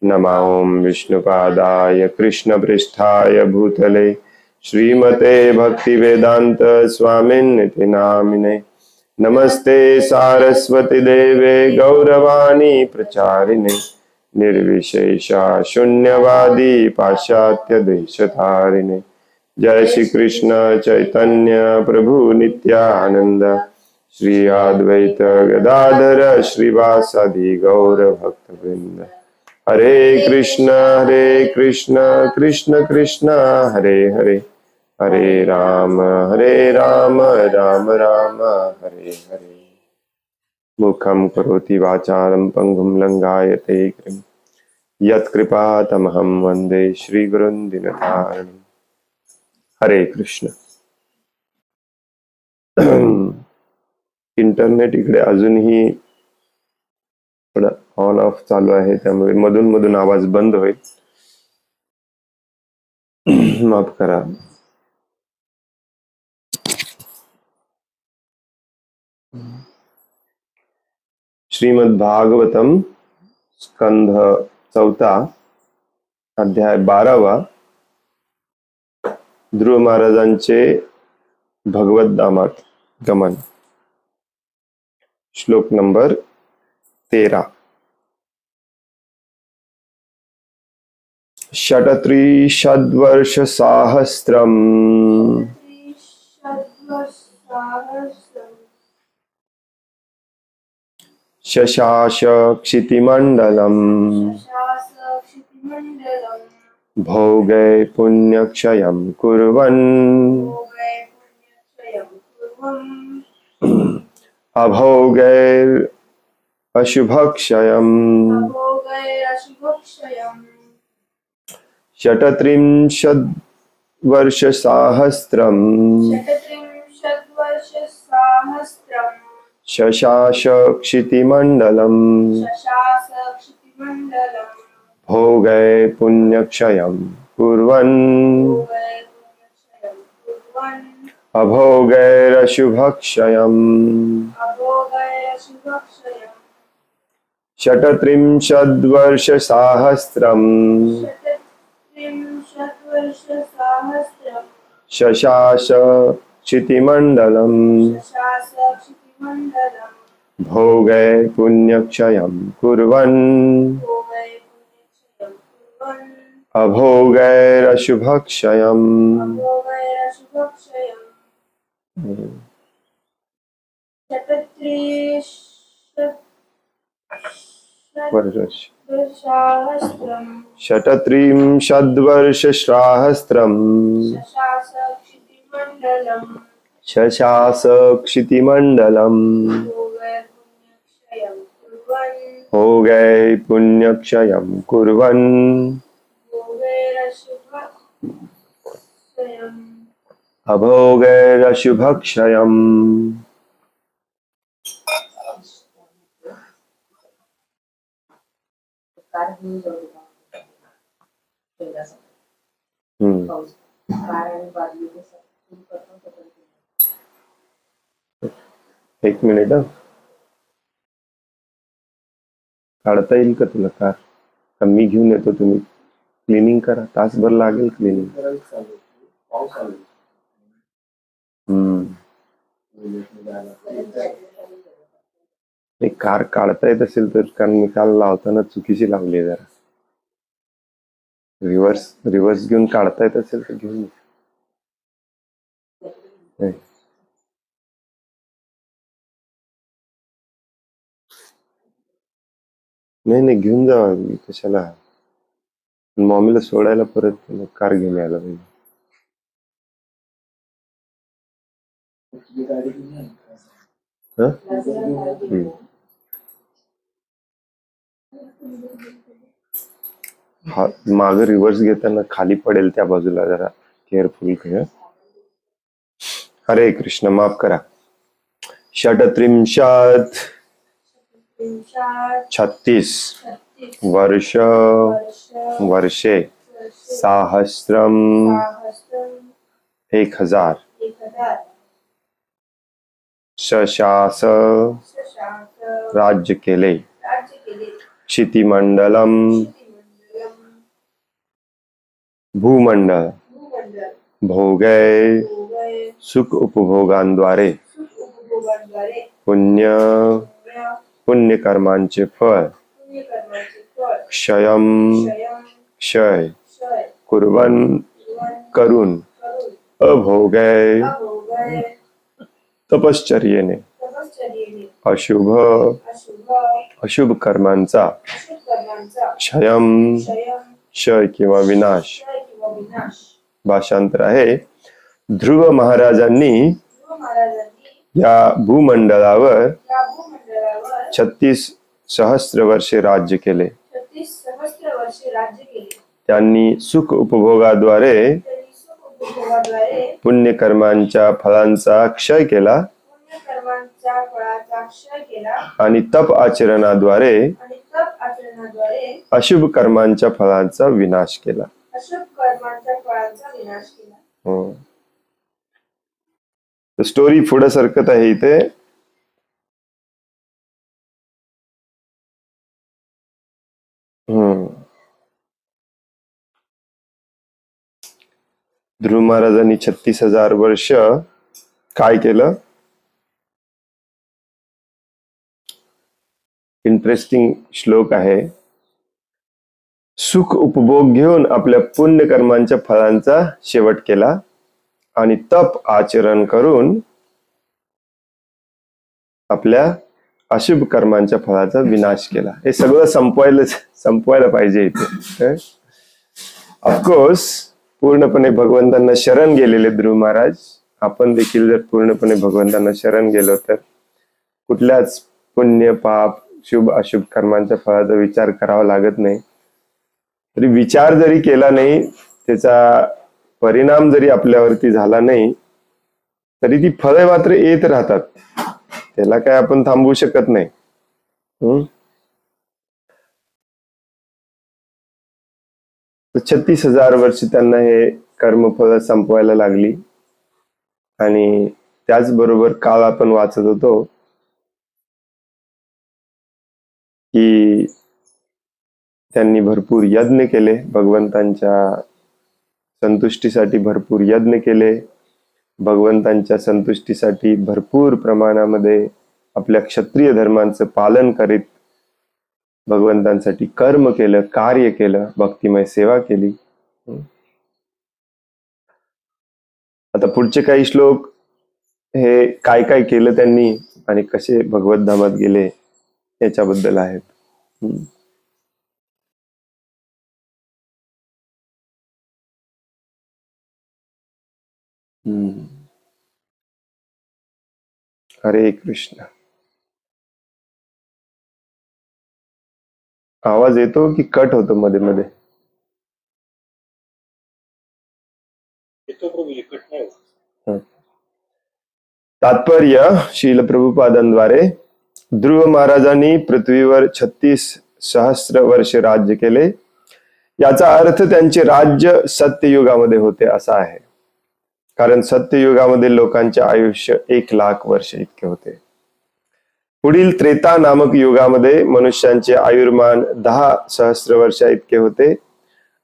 नमो विष्णुपादाय कृष्णपृष्ठाय भूतले श्रीमते भक्तिवेदांत स्वामिन्निति नामिने। नमस्ते सारस्वती देवे गौरवाणी प्रचारिणे निर्विशेषा शून्यवादी पाश्चात्य देशधारिणे। जय श्री कृष्ण चैतन्य प्रभु नित्यानंद श्री अद्वैत गदाधर श्रीवासादि गौर भक्तवृंद। हरे कृष्ण कृष्ण कृष्ण हरे हरे हरे राम राम राम हरे हरे। मुखं करोति वाचालं पंगुं लंघायते गिरिं यत्कृपातमहं वन्दे श्रीगुरुं दीनतारिणम्। हरे कृष्ण। इंटरनेट इकडे अजूनही थोडं ऑन ऑफ चालू आहे, त्यामुळे मधून मधून आवाज बंद होईल, माफ करा। श्रीमद् भागवतम स्कंध 4 अध्याय 12 ध्रुव महाराजांचे भगवत धामात गमन। श्लोक नंबर 13। षट्त्रिंशद्वर्ष साहस्रम शशास क्षितिमंडलम भोगे पुण्यक्षयं कुर्वन् अभोगैर अशुभक्षयम्। षट्त्रिंशद्वर्षसाहस्रम् शशास क्षितिमंडलम भोगे पुण्यक्षयं कुर्वन् अभोगैरशुभक्षयम्। षट्त्रिंशद्वर्षसाहस्रम् शशास क्षितिमंडलम भोगे पुण्यक्षयं कुर्वन् अभोगैरशुभक्षयम्। षट्त्रिंशद्वर्षसाहस्रम् शशास क्षितिमंडलम भोगे पुण्यक्षयं कुर्वन् अभोगैरशुभक्षयम्। एक मिनिट, काढता येईल का तुला कार? का मी घेऊन येतो, तुम्ही क्लिनिंग करा, तासभर लागेल क्लिनिंग। एक कार काढता येत असेल तर, कारण मी काल लावताना चुकीची लावली, जरा रिव्हर्स घेऊन काढता येत असेल तर घेऊन नाही घेऊन जावा, कशाला मॉमीला सोडायला परत कार घेऊन यायला पाहिजे। हा, माग रिव्हर्स घेताना खाली पडेल त्या बाजूला, जरा केअरफुल कर। हरे कृष्ण, माफ करा। षट्त्रिंशत् 36 वर्षे साहस्रम 1000 शशास राज्य केले क्षितिमंडलम भूमंडल भोगय सुख उपभोगांद्वारे पुण्य पुण्यकर्मांचे फळ क्षय कुर्वन करून अभोगय तपश्चर्येने अशुभ कर्मांचा क्षय किंवा विनाश. भाषांतर आहे, ध्रुव महाराजांनी या भूमंडळावर 36 सहस्त्र वर्षे राज्य केले. त्यांनी सुख उपभोगाद्वारे पुण्यकर्मांच्या फळांचा क्षय केला आणि तप आचरणाद्वारे अशुभ कर्मांच्या फळांचा विनाश केला. स्टोरी पुढे सरकत आहे इथे. ध्रुव महाराजांनी 36,000 वर्ष काय केलं? इंटरेस्टिंग श्लोक आहे. सुख उपभोग घेऊन आपल्या पुण्य कर्मांच्या फळांचा शेवट केला आणि तप आचरण करून आपल्या अशुभ कर्मांच्या फळाचा विनाश केला. हे सगळं संपवायला पाहिजे इथे. ऑफकोर्स पूर्णपणे भगवंतांना शरण गेलेले ध्रुव महाराज. आपण देखील जर पूर्णपणे भगवंतांना शरण गेलो तर कुठल्याच पुण्य पाप शुभ अशुभ कर्मांच्या फळाचा विचार करावा लागत नाही. तरी विचार जरी केला नाही, त्याचा परिणाम जरी आपल्यावरती झाला नाही, तरी ती फळे मात्र येत राहतात. त्याला काय आपण थांबवू शकत नाही. 36,000 वर्ष त्यांना हे कर्मफळ संपवायला लागली. आणि त्याचबरोबर काल आपण वाचत होतो की त्यांनी भरपूर यज्ञ केले, भगवंतांच्या संतुष्टीसाठी भरपूर यज्ञ केले, भगवंतांच्या संतुष्टीसाठी भरपूर प्रमाणामध्ये आपल्या क्षत्रिय धर्मांचं पालन करीत भगवंतांसाठी कर्म केलं, कार्य केलं, भक्तिमय सेवा केली. आता पुढचे काही श्लोक हे काय काय केलं त्यांनी आणि कसे भगवत धामात गेले याच्याबद्दल आहेत. हरे कृष्ण. आवाज येतो की कट होतो मध्ये मध्ये? तात्पर्य शील प्रभुपादांद्वारे ध्रुव महाराजांनी पृथ्वीवर 36 सहस्त्र वर्ष राज्य केले. याचा अर्थ त्यांचे राज्य सत्ययुगामध्ये होते असा आहे. कारण सत्ययुगामध्ये लोकांचे आयुष्य 1,00,000 वर्ष इतके होते. पुढील त्रेता नामक युगामध्ये मनुष्यांचे आयुर्मान 10 सहस्त्र वर्षा इतके होते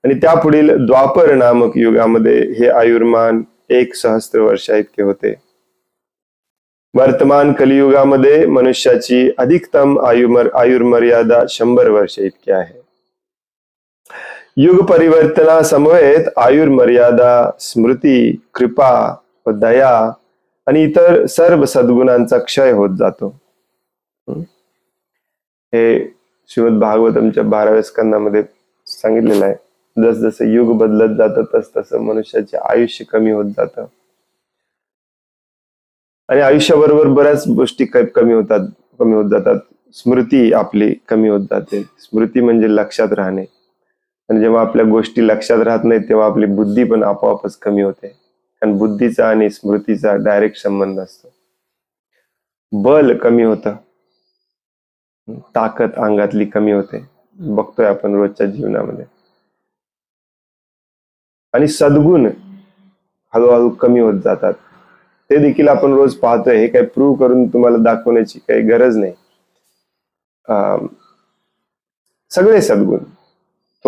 आणि त्यापुढील द्वापर नामक युगामध्ये हे आयुर्मान 1 सहस्त्र वर्षा इतके होते. वर्तमान कलियुगामध्ये मनुष्याची अधिकतम आयुर्मर्यादा 100 वर्ष इतकी आहे. युग परिवर्तनासमवेत आयुर्मर्यादा, स्मृती, कृपा व दया आणि इतर सर्व सद्गुणांचा क्षय होत जातो. हे श्रीमद भागवतमच्या 12व्या स्कंदामध्ये सांगितलेलं आहे. जसजसं युग बदलत जातं तसतसं मनुष्याचे आयुष्य कमी होत जातं आणि आयुष्याबरोबर बऱ्याच गोष्टी कमी होत जातात. स्मृती आपली कमी होत जाते. स्मृती म्हणजे लक्षात राहणे. आणि जेव्हा आपल्या गोष्टी लक्षात राहत नाही तेव्हा आपली बुद्धी पण आपोआपच कमी होते. कारण बुद्धीचा आणि स्मृतीचा डायरेक्ट संबंध असतो. बल कमी होतं, ताकद अंगातली कमी होते, बघतोय आपण रोजच्या जीवनामध्ये. आणि सद्गुण हळूहळू कमी होत जातात. ते देखील आपण रोज पाहतोय. हे काही प्रूव्ह करून तुम्हाला दाखवण्याची काही गरज नाही. सगळे सद्गुण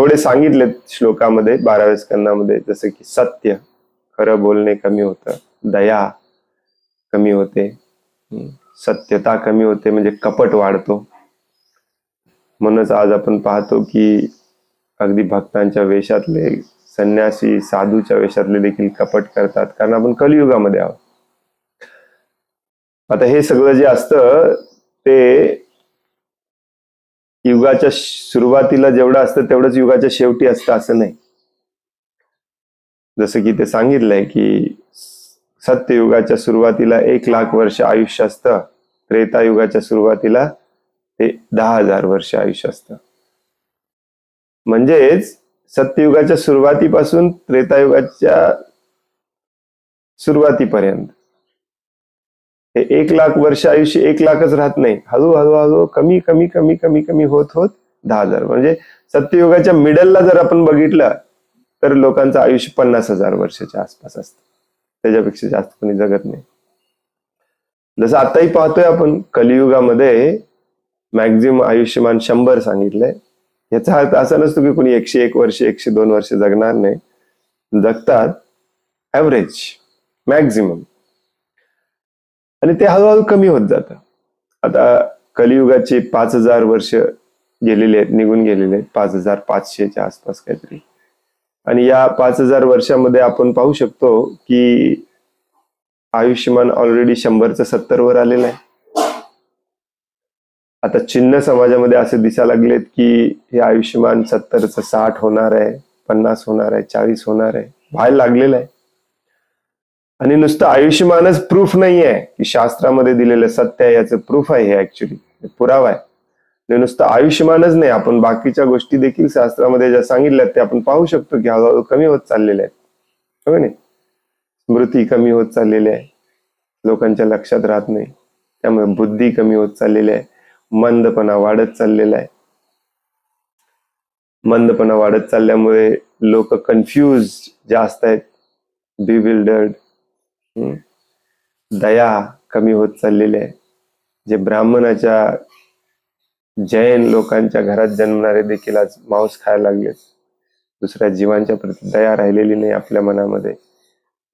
थोडे सांगितलेत श्लोकामध्ये 12व्या स्कंदामध्ये, जसं की सत्य, खरं बोलणे कमी होतं, दया कमी होते, सत्यता कमी होते, म्हणजे कपट वाढतो. म्हणूनच आज आपण पाहतो की अगदी भक्तांच्या वेशातले संन्यासी, साधूच्या वेशातले देखील कपट करतात, कारण आपण कलियुगामध्ये आहोत. आता हे सगळं जे असतं ते युगाच्या सुरुवातीला जेवढं असतं तेवढंच युगाच्या शेवटी असतं असं नाही. जसं की ते सांगितलंय की सत्ययुगाच्या सुरुवातीला 1,00,000 वर्ष आयुष्य असतं, त्रेतायुगाच्या सुरुवातीला ते 10,000 वर्ष आयुष्य असतं. म्हणजेच सत्ययुगाच्या सुरुवातीपासून त्रेतायुगाच्या सुरुवातीपर्यंत हे 1,00,000 वर्ष आयुष्य 1,00,000च राहत नाही, हळूहळू कमी कमी कमी कमी कमी होत होत 10,000. म्हणजे सत्ययुगाच्या मिडलला जर आपण बघितलं तर लोकांचं आयुष्य 50,000 वर्षाच्या आसपास असतं, त्याच्यापेक्षा जास्त कोणी जगत नाही. जसं आताही पाहतोय आपण कलियुगामध्ये मॅक्झिमम आयुष्यमान 100 सांगितलंय. याचा अर्थ असा नसतो की कोणी 101 वर्ष 102 वर्ष जगणार नाही, जगतात ऍव्हरेज मॅक्झिमम, आणि ते हळूहळू कमी होत जातं. आता कलियुगाचे 5,000 वर्ष गेलेले आहेत, निघून गेलेले आहेत, 5,500च्या आसपास काहीतरी. आणि या 5,000 वर्षामध्ये आपण पाहू शकतो की आयुष्यमान ऑलरेडी 100चं 70 वर आलेलं आहे. आता चिन्ह समाजामध्ये असे दिसायला लागलेत की हे आयुष्यमान 70चं 60 होणार आहे, 50 होणार आहे, 40 होणार आहे, व्हायला लागलेलं आहे. आणि नुसतं आयुष्यमानच प्रूफ नाही आहे की शास्त्रामध्ये दिलेलं सत्य आहे, याचं प्रूफ आहे, हे ऍक्च्युली पुरावा आहे. नुसतं आयुष्यमानच नाही, आपण बाकीच्या गोष्टी देखील शास्त्रामध्ये ज्या सांगितल्यात ते आपण पाहू शकतो की हळूहळू कमी होत चाललेल्या आहेत, हो नाही. स्मृती कमी होत चाललेली आहे, लोकांच्या लक्षात राहत नाही, त्यामुळे बुद्धी कमी होत चाललेली आहे, मंदपणा वाढत चाललेला आहे. मंदपणा वाढत चालल्यामुळे लोक कन्फ्यूज जास्त आहेत, बिविल्डर्ड. दया कमी होत चाललेली आहे. जे ब्राह्मणाच्या जैन लोकांच्या घरात जन्मणारे देखील आज मांस खायला लागलेत. दुसऱ्या जीवांच्या प्रती दया राहिलेली नाही आपल्या मनामध्ये,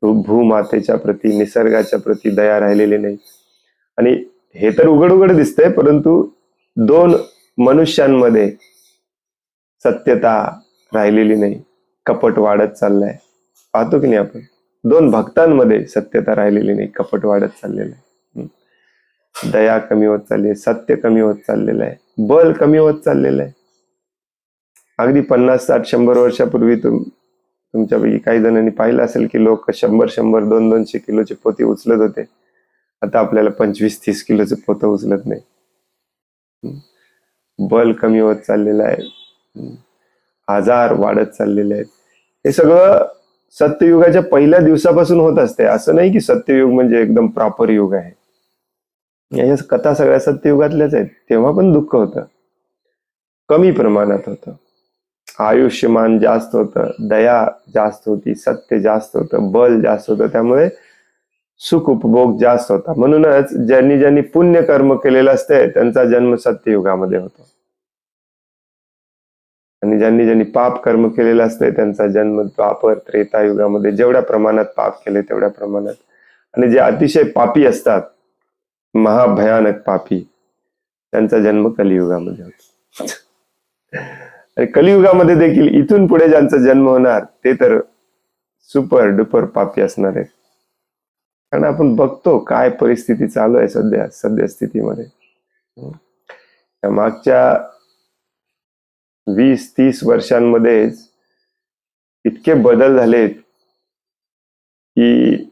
भूमातेच्या प्रती, निसर्गाच्या प्रती दया राहिलेली नाही. आणि हे तर उघड उघड दिसतंय, परंतु 2 मनुष्यांमध्ये सत्यता राहिलेली नाही, कपट वाढत चाललंय, पाहतो की नाही आपण. 2 भक्तांमध्ये सत्यता राहिलेली नाही, कपट वाढत चाललेलं आहे, दया कमी होत चालली आहे, सत्य कमी होत चाललेलं आहे, बल कमी होत चाललेलं आहे. अगदी 50, 60, 100 वर्षापूर्वी तुमच्यापैकी काही जणांनी पाहिलं असेल की लोक 100, 200 किलोचे पोते उचलत होते. आता आपल्याला 25-30 किलोचे पोतं उचलत नाही. बल कमी होत चाललेलं आहे, आजार वाढत चाललेले आहेत. हे सगळं सत्ययुगाच्या पहिल्या दिवसापासून होत असते. असं नाही की सत्ययुग म्हणजे एकदम प्रॉपर युग आहे. या कथा सगळ्या सत्ययुगातल्याच आहेत. तेव्हा पण दुःख होतं, कमी प्रमाणात होतं, आयुष्यमान जास्त होतं, दया जास्त होती, सत्य जास्त होतं, बल जास्त होतं, त्यामुळे सुख उपभोग जास्त होता. म्हणूनच ज्यांनी ज्यांनी पुण्य कर्म केलेलं असते त्यांचा जन्म सत्ययुगामध्ये होतो, आणि ज्यांनी ज्यांनी पाप कर्म केलेलं असते त्यांचा जन्म द्वापर त्रेतायुगामध्ये, जेवढ्या प्रमाणात पाप केले तेवढ्या प्रमाणात. आणि जे अतिशय पापी असतात, महाभयानक पापी, त्यांचा जन्म कलियुगामध्ये होतो. आणि कलियुगामध्ये देखील इथून पुढे ज्यांचा जन्म होणार ते तर सुपर डुपर पापी असणार आहेत. कारण आपण बघतो काय परिस्थिती चालू आहे सध्या स्थितीमध्ये. मागच्या 20-30 वर्षांमध्येच इतके बदल झालेत की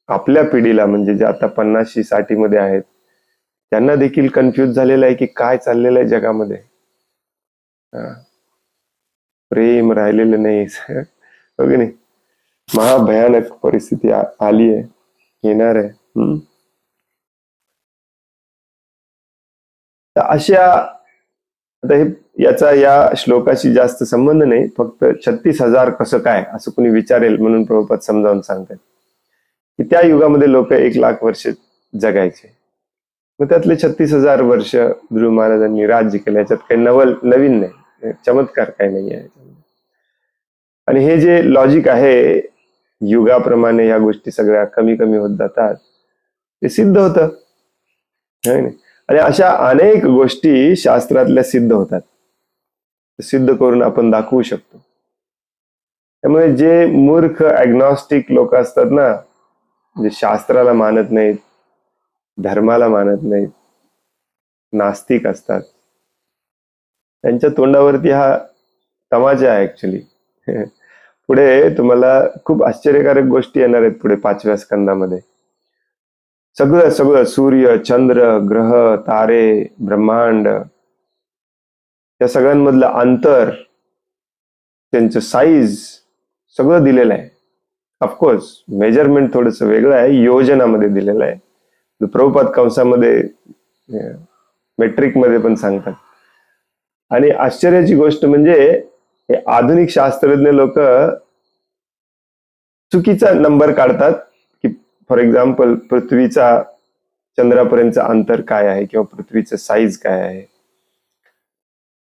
आपल्या पिढीला, म्हणजे जे आता 50-60 मध्ये आहेत, त्यांना देखील कन्फ्यूज झालेलं आहे की काय चाललेलं आहे जगामध्ये. प्रेम राहिलेलं नाही, हो की नाही. महाभयानक परिस्थिती आली आहे, येणार आहे. तर अशा, आता हे याचा या श्लोकाशी जास्त संबंध नाही, फक्त 36,000 कसं काय असं कोणी विचारेल म्हणून प्रभुपाद समजावून सांगतात की त्या युगामध्ये लोक 1,00,000 वर्ष जगायचे. मग त्यातले 36,000 वर्ष ध्रुव महाराजांनी राज्य केलं. याच्यात काही नवीन नाही, चमत्कार काही नाही आहे. आणि हे जे लॉजिक आहे, युगाप्रमाणे ह्या गोष्टी सगळ्या कमी कमी होत जातात, ते सिद्ध होतं. आणि अशा अनेक गोष्टी शास्त्रातल्या सिद्ध होतात, सिद्ध करून आपण दाखवू शकतो. त्यामुळे जे मूर्ख ॲग्नॉस्टिक लोक असतात ना, जे शास्त्राला मानत नाहीत, धर्माला मानत नाहीत, नास्तिक असतात, त्यांच्या तोंडावरती हा तमाशा आहे ऍक्च्युली. पुढे तुम्हाला खूप आश्चर्यकारक गोष्टी येणार आहेत पुढे 5व्या स्कंदामध्ये. सगळं सगळं सूर्य, चंद्र, ग्रह, तारे, ब्रह्मांड, या सगळ्यांमधलं अंतर, त्यांचं साईज सगळं दिलेलं आहे. ऑफकोर्स मेजरमेंट थोडंसं वेगळं आहे, योजनामध्ये दिलेलं आहे. प्रभुपाद कंसामध्ये मेट्रिक मध्ये पण सांगतात. आणि आश्चर्याची गोष्ट म्हणजे हे आधुनिक शास्त्रज्ञ लोक चुकीचा नंबर काढतात की फॉर एक्झाम्पल पृथ्वीचा चंद्रापर्यंतचं अंतर काय आहे किंवा पृथ्वीचं साईज काय आहे,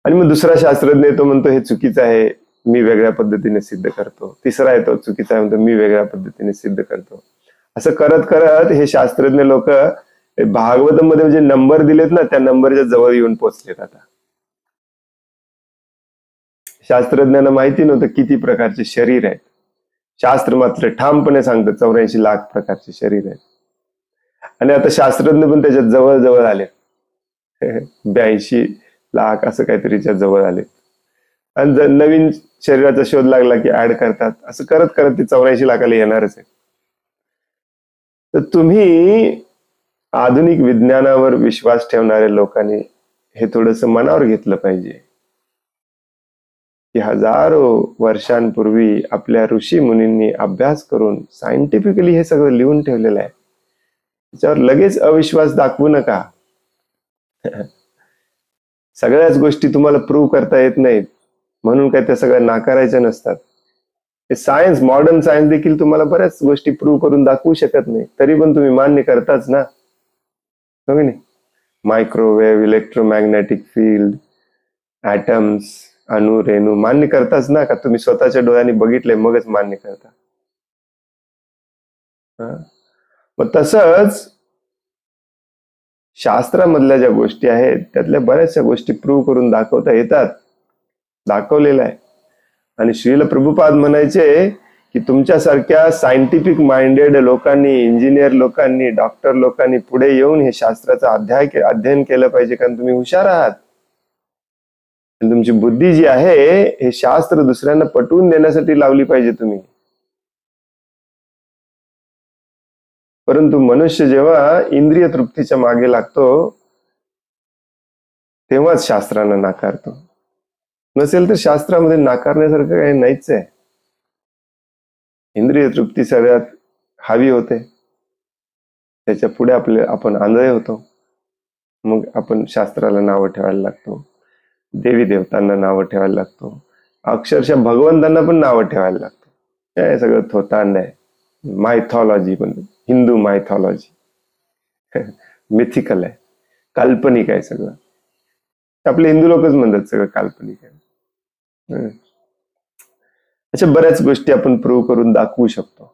आणि मग दुसरा शास्त्रज्ञ तो म्हणतो हे चुकीचं आहे, मी वेगळ्या पद्धतीने सिद्ध करतो. तिसरा येतो चुकीचा आहे म्हणतो, मी वेगळ्या पद्धतीने सिद्ध करतो. असं करत करत हे शास्त्रज्ञ लोक भागवतम मध्ये जे नंबर दिलेत ना, त्या नंबरच्या जवळ येऊन पोहोचलेत. आता शास्त्रज्ञांना माहिती नव्हतं किती प्रकारचे शरीर आहेत. शास्त्र मात्र ठामपणे सांगतं 84 लाख प्रकारचे शरीर आहेत. आणि आता शास्त्रज्ञ पण त्याच्या जवळ जवळ आले. 82 लाख असं काहीतरीच्या जवळ आले. आणि नवीन शरीराचा शोध लागला की ऍड करतात. असं करत करत ते 84 लाखाला येणारच आहे. तर तुम्ही आधुनिक विज्ञानावर विश्वास ठेवणाऱ्या लोकांनी हे थोडंसं मनावर घेतलं पाहिजे की हजारो वर्षांपूर्वी आपल्या ऋषी मुनींनी अभ्यास करून सायंटिफिकली हे सगळं लिहून ठेवलेलं आहे. त्याच्यावर लगेच अविश्वास दाखवू नका. सगळ्याच गोष्टी तुम्हाला प्रूव्ह करता येत नाहीत म्हणून काय त्या सगळ्या नाकारायच्या नसतात. हे सायन्स, मॉडर्न सायन्स देखील तुम्हाला बऱ्याच गोष्टी प्रूव्ह करून दाखवू शकत नाही, तरी पण तुम्ही मान्य करताच ना, हो की नाही? मायक्रोवेव्ह, इलेक्ट्रोमॅग्नेटिक फील्ड, ॲटम्स, अणु, रेणू मान्य करताच ना, का तुम्ही स्वतःच्या डोळ्यांनी बघितले मगच मान्य करता. मग तसंच शास्त्रामधल्या ज्या गोष्टी आहेत त्यातल्या बऱ्याचशा गोष्टी प्रूव्ह करून दाखवता येतात, दाखवलेलं आहे. आणि श्रील प्रभुपाद म्हणायचे की तुमच्यासारख्या सायंटिफिक माइंडेड लोकांनी, इंजिनियर लोकांनी, डॉक्टर लोकांनी पुढे येऊन हे शास्त्राचं अध्ययन केलं पाहिजे, कारण तुम्ही हुशार आहात. तुमची बुद्धी जी आहे हे शास्त्र दुसऱ्यांना पटवून देण्यासाठी लावली पाहिजे तुम्ही. परंतु मनुष्य जेव्हा इंद्रिय तृप्तीच्या मागे लागतो तेव्हाच शास्त्रांना नाकारतो. नसेल तर शास्त्रामध्ये नाकारण्यासारखं काही नाहीच आहे. इंद्रिय तृप्ती सगळ्यात हवी होते, त्याच्या पुढे आपण आंधळे होतो. मग आपण शास्त्राला नावं ठेवायला लागतो, देवी देवतांना नावं ठेवायला लागतो, अक्षरशः भगवंतांना पण नावं ठेवायला लागतो. हे सगळं थोतांड आहे. मायथॉलॉजी पण, हिंदू मायथॉलॉजी मिथिकल आहे, काल्पनिक आहे सगळं. आपले हिंदू लोकच म्हणतात सगळं काल्पनिक आहे. अशा बऱ्याच गोष्टी आपण प्रूव्ह करून दाखवू शकतो.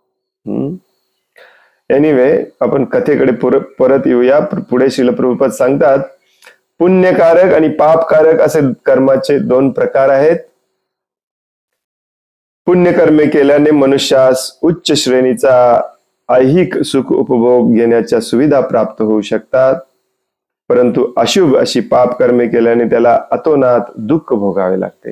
एनिवे, आपण कथेकडे परत येऊया. पुढे श्रील प्रभुपाद सांगतात पुण्यकारक आणि पापकारक असे कर्माचे 2 प्रकार आहेत. पुण्यकर्मे केल्याने मनुष्यास उच्च श्रेणीचा ऐहिक सुख उपभोग घेण्याच्या सुविधा प्राप्त होऊ शकतात, परंतु अशुभ अशी पाप कर्मे केल्याने त्याला अतोनात दुःख भोगावे लागते.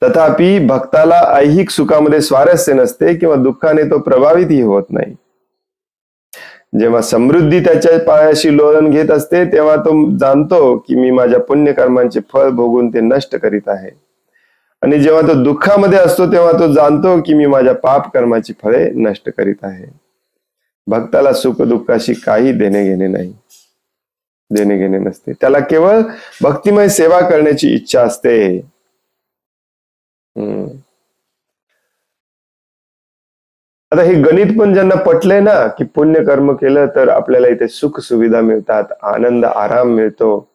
तथापि भक्ताला ऐहिक सुखामध्ये स्वारस्य नसते किंवा दुःखाने तो प्रभावितही होत नाही. जेव्हा समृद्धी त्याच्या पायाशी लोळण घेत असते तेव्हा तो जाणतो की मी माझ्या पुण्यकर्मांचे फळ भोगून ते नष्ट करीत आहे, आणि जेव्हा तो दुःखामध्ये असतो तेव्हा तो जाणतो की मी माझ्या पाप कर्माची फळे नष्ट करीत आहे. भक्ताला सुख दुःखाशी काही देणे घेणे नसते. त्याला केवळ भक्तिमय सेवा करण्याची इच्छा असते. आता हे गणित पण ज्यांना पटले ना की पुण्य कर्म केलं तर आपल्याला इथे सुख सुविधा मिळतात, आनंद आराम मिळतो,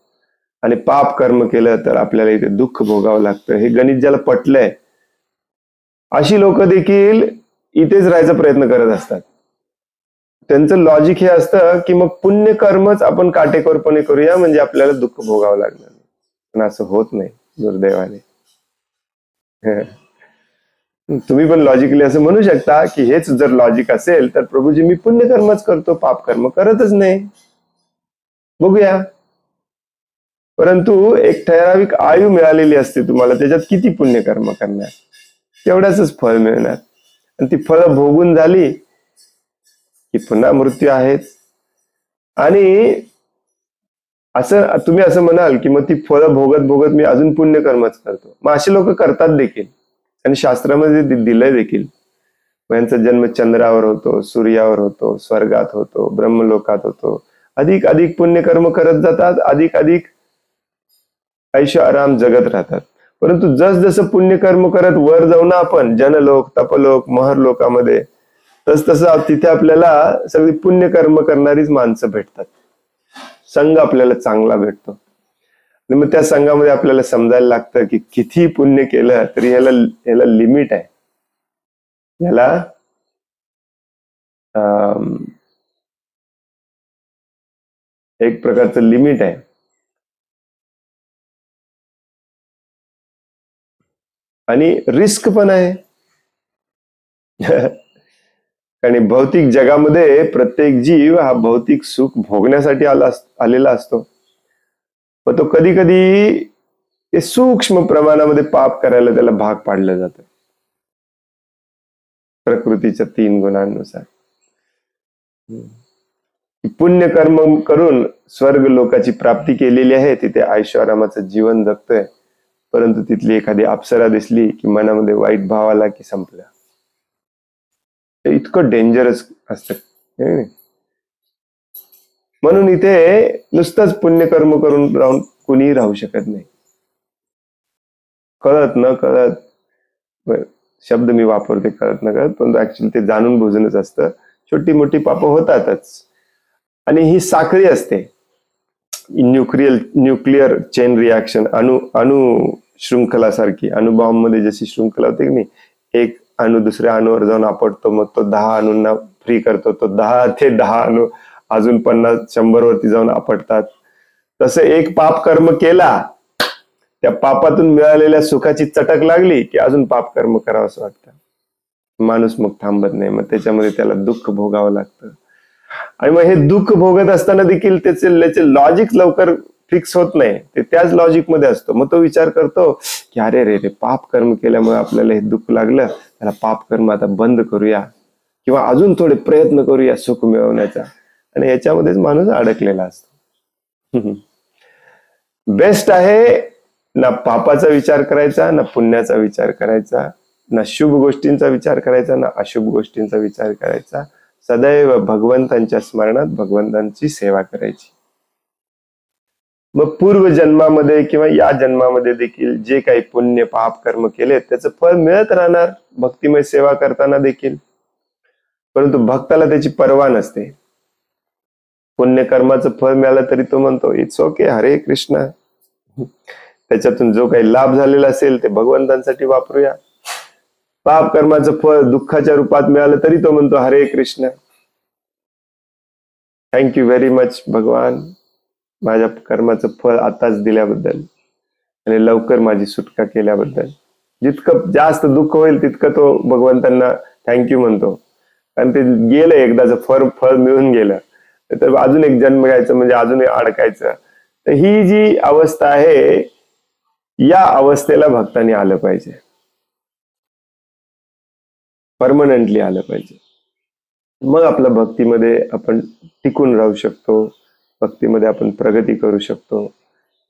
आणि पाप कर्म केलं तर आपल्याला इथे दुःख भोगावं लागतं, हे गणित ज्याला पटलंय अशी लोक देखील इथेच राहायचा प्रयत्न करत असतात. त्यांचं लॉजिक हे असतं की मग पुण्य कर्मच आपण काटेकोरपणे करूया म्हणजे आपल्याला दुःख भोगावं लागणार नाही. पण असं होत नाही दुर्दैवाने. तुम्ही पण लॉजिकली असं म्हणू शकता की हेच जर लॉजिक असेल तर प्रभूजी मी पुण्यकर्मच करतो, पाप कर्म करतच नाही. बघूया. परंतु एक ठराविक आयु मिळालेली असते तुम्हाला, त्याच्यात किती पुण्यकर्म करणार तेवढ्याच फळ मिळणार. आणि ती फळं भोगून झाली की पुन्हा मृत्यू आहेच. आणि असं तुम्ही असं म्हणाल की मग ती फळं भोगत भोगत मी अजून पुण्यकर्मच करतो. मग असे लोक करतात देखील आणि शास्त्रामध्ये दिलंय देखील. यांचा जन्म चंद्रावर होतो, सूर्यावर होतो, स्वर्गात होतो, ब्रह्मलोकात होतो. अधिक अधिक पुण्यकर्म करत जातात, अधिक अधिक ऐशो आराम जगत राहतात. परंतु जसजसं पुण्यकर्म करत वर जाऊ ना आपण जनलोक, तपलोक, महरलोकामध्ये, तसं तिथे आपल्याला सगळी पुण्यकर्म करणारीच माणसं भेटतात. संघ आपल्याला चांगला भेटतो. आणि मग त्या संघामध्ये आपल्याला समजायला लागतं की किती पुण्य केलं तरी ह्याला लिमिट आहे. ह्याला एक प्रकारचं लिमिट आहे. आणि रिस्क पण आहे. आणि भौतिक जगामध्ये प्रत्येक जीव हा भौतिक सुख भोगण्यासाठी आलेला असतो. पण तो कधी कधी ते सूक्ष्म प्रमाणामध्ये पाप करायला त्याला भाग पाडलं जातं प्रकृतीच्या 3 गुणांनुसार. पुण्य कर्म करून स्वर्ग लोकाची प्राप्ती केलेली आहे, तिथे ऐशोआरामाचं जीवन जगतोय. परंतु तिथली एखादी अप्सरा दिसली की मनामध्ये वाईट भाव आला की संपलं. ते इतकं डेंजरस असतं. म्हणून इथे नुसतंच पुण्यकर्म करून राहून कुणीही राहू शकत नाही. कळत न कळत शब्द मी वापरते, कळत न कळत, पण ऍक्च्युअली ते जाणून बुजूनच असतं. छोटी मोठी पाप होतातच. आणि ही साखळी असते. न्यूक्लिअर चेन रिॲक्शन, अणु शृंखलासारखी. अणुबॉम्बमध्ये जशी शृंखला होते की नाही, एक अणु दुसऱ्या अणूवर जाऊन आपटतो, मग तो 10 अणूंना फ्री करतो, तो 10 ते 10 अणू अजून 50-100 वरती जाऊन आपटतात. तसं एक पाप कर्म केला, त्या पापातून मिळालेल्या सुखाची चटक लागली की अजून पाप कर्म करावं असं वाटतं. माणूस मग थांबत नाही, मग त्याच्यामध्ये त्याला दुःख भोगावं लागतं. आणि मग हे दुःख भोगत असताना देखील त्याचे लॉजिक लवकर फिक्स होत नाही, ते त्याच लॉजिक मध्ये असतो. मग तो विचार करतो की अरे रे रे, पाप कर्म केल्यामुळे आपल्याला हे दुःख लागलं, त्याला पाप कर्म आता बंद करूया किंवा अजून थोडे प्रयत्न करूया सुख मिळवण्याचा. आणि याच्यामध्येच माणूस अडकलेला असतो. बेस्ट आहे ना पापाचा विचार करायचा, ना पुण्याचा विचार करायचा, ना शुभ गोष्टींचा विचार करायचा, ना अशुभ गोष्टींचा विचार करायचा. सदैव भगवंतांच्या स्मरणात भगवंतांची सेवा करायची. मग पूर्व जन्मामध्ये किंवा या जन्मामध्ये देखील जे काही पुण्य पाप कर्म केले त्याचं फळ मिळत राहणार भक्तिमय सेवा करताना देखील. परंतु भक्ताला त्याची पर्वा नसते. पुण्यकर्माचं फळ मिळालं तरी तो म्हणतो इट्स ओके, हरे कृष्ण. त्याच्यातून जो काही लाभ झालेला असेल ते भगवंतांसाठी वापरूया. पाप कर्माचं फळ दुःखाच्या रूपात मिळालं तरी तो म्हणतो हरे कृष्ण, थँक्यू व्हेरी मच भगवान, माझ्या कर्माचं फळ आताच दिल्याबद्दल आणि लवकर माझी सुटका केल्याबद्दल. जितकं जास्त दुःख होईल तितकं तो भगवंतांना थँक्यू म्हणतो. कारण ते गेलं एकदाचं फळ मिळून गेलं, तर अजून एक जन्म घ्यायचं म्हणजे अजून अडकायचं. तर ही जी अवस्था आहे, या अवस्थेला भक्तांनी आलं पाहिजे, परमनंटली आलं पाहिजे. मग आपल्या भक्तीमध्ये आपण टिकून राहू शकतो, भक्तीमध्ये आपण प्रगती करू शकतो.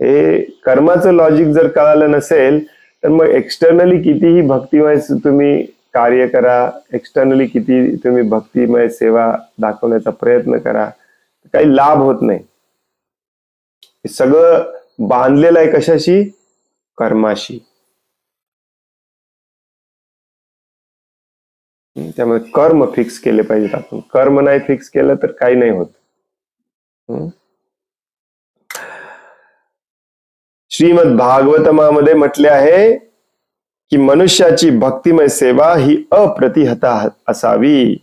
हे कर्माचं लॉजिक जर कळालं नसेल तर मग एक्सटर्नली कितीही भक्तिमय तुम्ही कार्य करा, एक्सटर्नली किती तुम्ही भक्तिमय सेवा दाखवण्याचा प्रयत्न करा, काही लाभ होत नाही. हे सगळं बांधलेलं आहे कशाशी? कर्माशी. त्यामुळे कर्म फिक्स केले पाहिजेत. आपण कर्म नाही फिक्स केलं तर काही नाही होत. श्रीमद भागवतमामध्ये म्हटले आहे की मनुष्याची भक्तिमय सेवा ही अप्रतिहता असावी.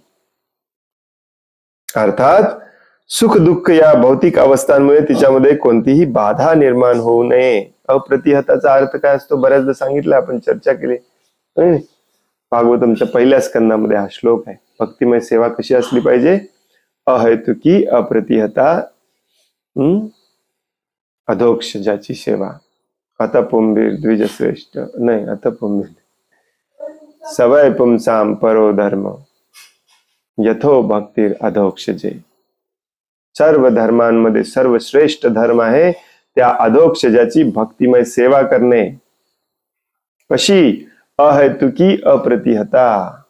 अर्थात सुख दुःख या भौतिक अवस्थांमुळे तिच्यामध्ये कोणतीही बाधा निर्माण होऊ नये. अप्रतिहताचा अर्थ काय असतो बऱ्याचदा सांगितलं, आपण चर्चा केली. भागवतमच्या पहिल्या स्कंदामध्ये हा श्लोक आहे. भक्तिमय सेवा कशी असली पाहिजे? अहेतुकी अप्रतिहता, अधोक्षजाची सेवा. अतपुंभीर द्विजश्रेष्ठ नाही, अतपुंभीर सवय पुंसाम परो धर्म यथो भक्तीर अधोक्षजे. सर्व धर्मांमध्ये सर्वश्रेष्ठ धर्म आहे त्या अधोक्षजाची भक्तिमय सेवा करणे. कशी? अहेतुकी अप्रतिहता.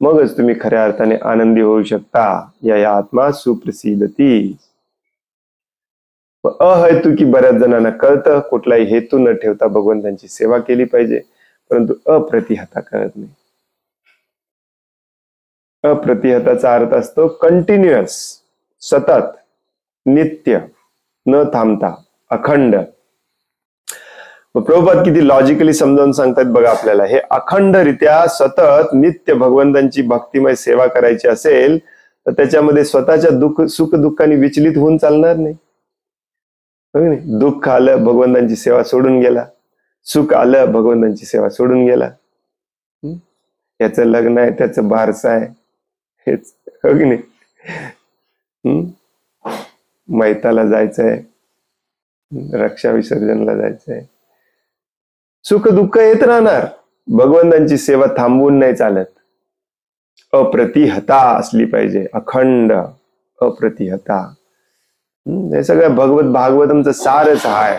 मगच तुम्ही खऱ्या अर्थाने आनंदी होऊ शकता. या आत्मा सुप्रसिद्धती. अहेतुकी बऱ्याच जणांना कळतं, कुठलाही हेतू न ठेवता भगवंतांची सेवा केली पाहिजे, परंतु अप्रतिहता कळत नाही. अप्रतिहताचा अर्थ असतो कंटिन्युअस, सतत, नित्य, न थांबता, अखंड. प्रभुपाद किती लॉजिकली समजावून सांगतात बघा आपल्याला. हे अखंडरित्या सतत नित्य भगवंतांची भक्तिमय सेवा करायची असेल तर त्याच्यामध्ये स्वतःच्या सुख दुःखाने विचलित होऊन चालणार नाही. दुःख आलं भगवंतांची सेवा सोडून गेला, सुख आलं भगवंतांची सेवा सोडून गेला. याचं लग्न आहे, त्याचं बारसं आहे, हेच हो की नाही. मैताला जायचंय, रक्षा विसर्जनला जायचंय. सुख दुःख येत राहणार. भगवंतांची सेवा थांबवून नाही चालत. अप्रतिहता असली पाहिजे, अखंड अप्रतिहता. हे सगळं भागवतमचं सारच आहे.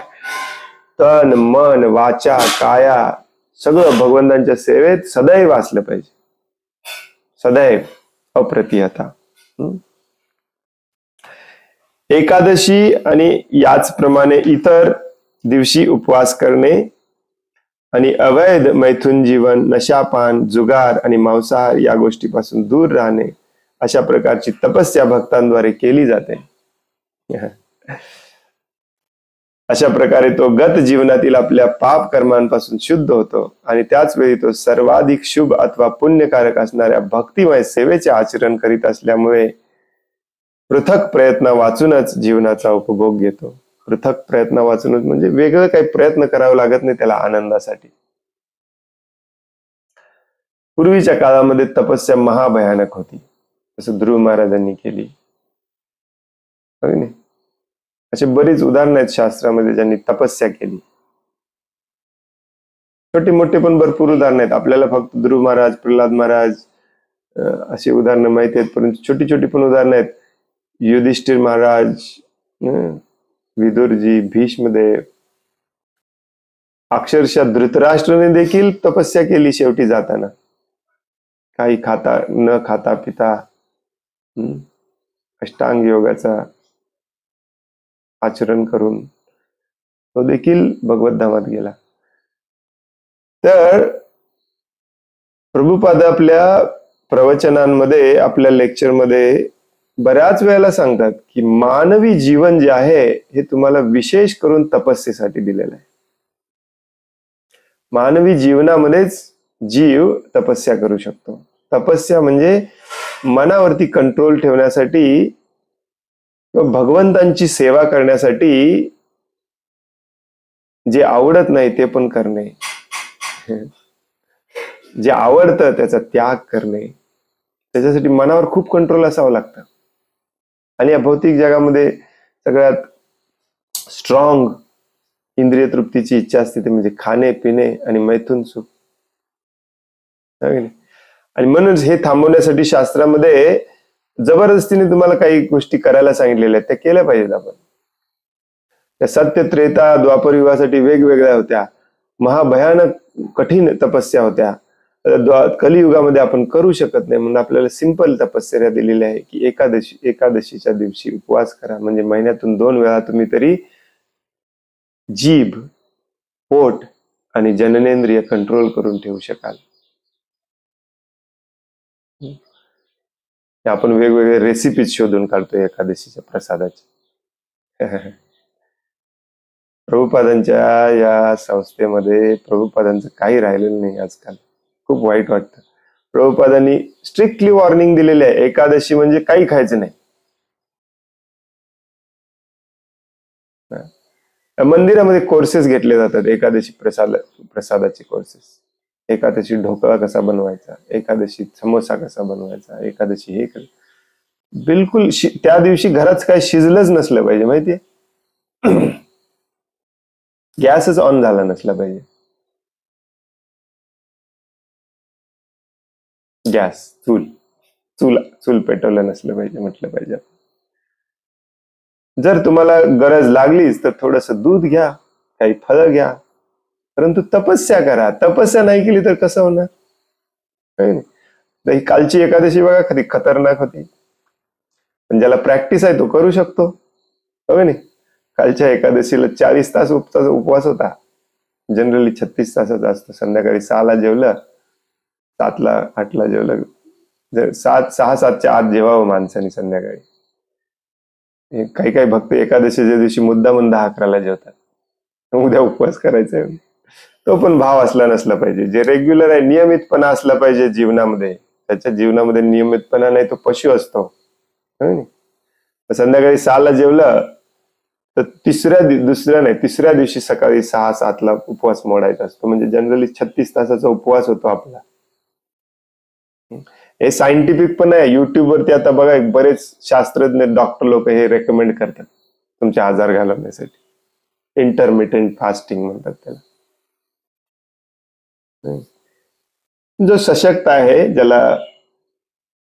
तन मन वाचा काया सगळं भगवंतांच्या सेवेत सदैव असलं पाहिजे, सदैव अप्रतिहता. एकादशी आणि याचप्रमाणे इतर दिवशी उपवास करणे आणि अवैध मैथुन जीवन, नशापान, जुगार आणि मांसाहार या गोष्टीपासून दूर राहणे, अशा प्रकारची तपस्या भक्तांद्वारे केली जाते. अशा प्रकारे तो गत जीवनातील आपल्या पाप कर्मांपासून शुद्ध होतो आणि त्याच वेळी तो सर्वाधिक शुभ अथवा पुण्यकारक असणाऱ्या भक्तिमय सेवेचे आचरण करीत असल्यामुळे पृथक प्रयत्न वाचूनच जीवनाचा उपभोग घेतो. पृथक प्रयत्न वाचूनच म्हणजे वेगळं काही प्रयत्न करावा लागत नाही त्याला आनंदासाठी. पूर्वीच्या काळामध्ये तपस्या महाभयानक होती, जसं ध्रुव महाराजांनी केली. असे बरीच उदाहरणं आहेत शास्त्रामध्ये ज्यांनी तपस्या केली. छोटे मोठे पण भरपूर उदाहरणं आहेत. आपल्याला फक्त ध्रुव महाराज, प्रल्हाद महाराज अशी उदाहरणं माहिती आहेत, परंतु छोटी छोटी पण उदाहरणं आहेत. युधिष्ठिर महाराज, विदुरजी, भीष्मदेव, अक्षरशः धृतराष्ट्राने देखील तपस्या केली. शेवटी जाताना काही न खाता पिता अष्टांग योगाचा आचरण करून तो देखील भगवत धामात गेला. तर प्रभुपाद आपल्या प्रवचनांमध्ये, आपल्या लेक्चरमध्ये बऱ्याच वेळेला सांगतात की मानवी जीवन जे आहे हे तुम्हाला विशेष करून तपस्येसाठी दिलेलं आहे. मानवी जीवनामध्येच जीव तपस्या करू शकतो. तपस्या म्हणजे मनावरती कंट्रोल ठेवण्यासाठी, भगवंतांची सेवा करण्यासाठी जे आवडत नाही ते पण करणे, जे आवडतं त्याचा त्याग करणे, त्याच्यासाठी मनावर खूप कंट्रोल असावं लागतं. आणि या भौतिक जगामध्ये सगळ्यात स्ट्रॉंग इंद्रिय तृप्तीची इच्छा असते ते म्हणजे खाणे पिणे आणि मैथुन सुख. आणि म्हणूनच हे थांबवण्यासाठी शास्त्रामध्ये जबरदस्तीने तुम्हाला काही गोष्टी करायला सांगितलेल्या आहेत, त्या केल्या पाहिजेत आपण. त्या सत्य त्रेता द्वापर युगासाठी वेगवेगळ्या होत्या, महाभयानक कठीण तपस्या होत्या. कलियुगामध्ये आपण करू शकत नाही म्हणून आपल्याला सिंपल तपस्या दिलेली आहे की एकादशीच्या दिवशी उपवास करा. म्हणजे महिन्यातून 2 वेळा तुम्ही तरी जीभ, पोट आणि जननेंद्रिय कंट्रोल करून ठेवू शकाल. आपण वेगवेगळे रेसिपीज शोधून काढतोय एकादशीच्या प्रसादाची. प्रभुपादांच्या या संस्थेमध्ये प्रभुपादांचं काही राहिलेलं नाही आजकाल. खूप वाईट वाटतं. प्रभुपादांनी स्ट्रिक्टली वॉर्निंग दिलेली आहे, एकादशी म्हणजे काही खायचं नाही. मंदिरामध्ये कोर्सेस घेतले जातात, एकादशी प्रसादाचे कोर्सेस. एकादशी ढोकळा कसा बनवायचा, एकादशी समोसा कसा बनवायचा, एकादशी हे बिलकुल त्या दिवशी घरात काय शिजलंच नसलं पाहिजे, माहितीये. गॅसच ऑन झाला नसला पाहिजे. गॅस चूल चूल चूल पेटवलं नसलं पाहिजे म्हटलं पाहिजे. जर तुम्हाला गरज लागलीच तर थोडस दूध घ्या, काही फळं घ्या, परंतु तपस्या करा. तपस्या नाही केली तर कसं होणार. ही कालची एकादशी बघा, कधी खतरनाक होती, पण ज्याला प्रॅक्टिस आहे तो करू शकतो, हो नाही. कालच्या एकादशीला 40 तास उपवास होता. जनरली 36 तासाचा असतो. संध्याकाळी 6ला जेवलं, 7ला 8ला जेवलं. 6-7च्या आत जेवावं माणसाने संध्याकाळी. काही काही भक्त एकादशीच्या दिवशी मुद्दामून 10-11ला जेवतात. उद्या उपवास करायचा आहे. तो पण भाव असला नसला पाहिजे. जे रेग्युलर आहे, नियमितपणा असला पाहिजे जीवनामध्ये. त्याच्या जीवनामध्ये नियमितपणा नाही तो पशु असतो. संध्याकाळी 6ला जेवलं तर तिसऱ्या दिवशी सकाळी 6-7ला उपवास मोडायचा असतो. म्हणजे जनरली 36 तासाचा उपवास होतो आपला. हे सायंटिफिक पण आहे. युट्यूब वरती आता बघा, बरेच शास्त्रज्ञ डॉक्टर लोक हे रेकमेंड करतात तुमचे आजार घालवण्यासाठी. इंटरमिटेंट फास्टिंग म्हणतात त्याला. जो सशक्त आहे, ज्याला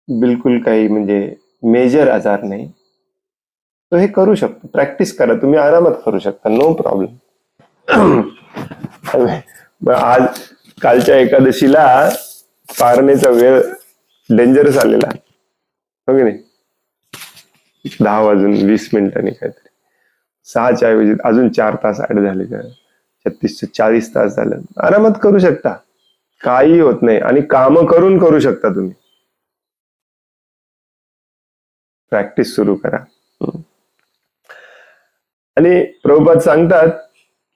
बिलकुल काही म्हणजे मेजर आजार नाही, तो हे करू शकतो. प्रॅक्टिस करा, तुम्ही आरामात करू शकता, नो प्रॉब्लेम. आज कालच्या एकादशीला पारणेचा वेळ डेंजरस आलेला, हो की नाही. 10:20 काहीतरी. 6च्या ऐवजी अजून 4 तास ऍड झाले. 36 ते 40 तास झालं. आरामात करू शकता, काही होत नाही. आणि काम करू शकता तुम्ही. प्रॅक्टिस सुरू करा. आणि प्रभुपाद सांगतात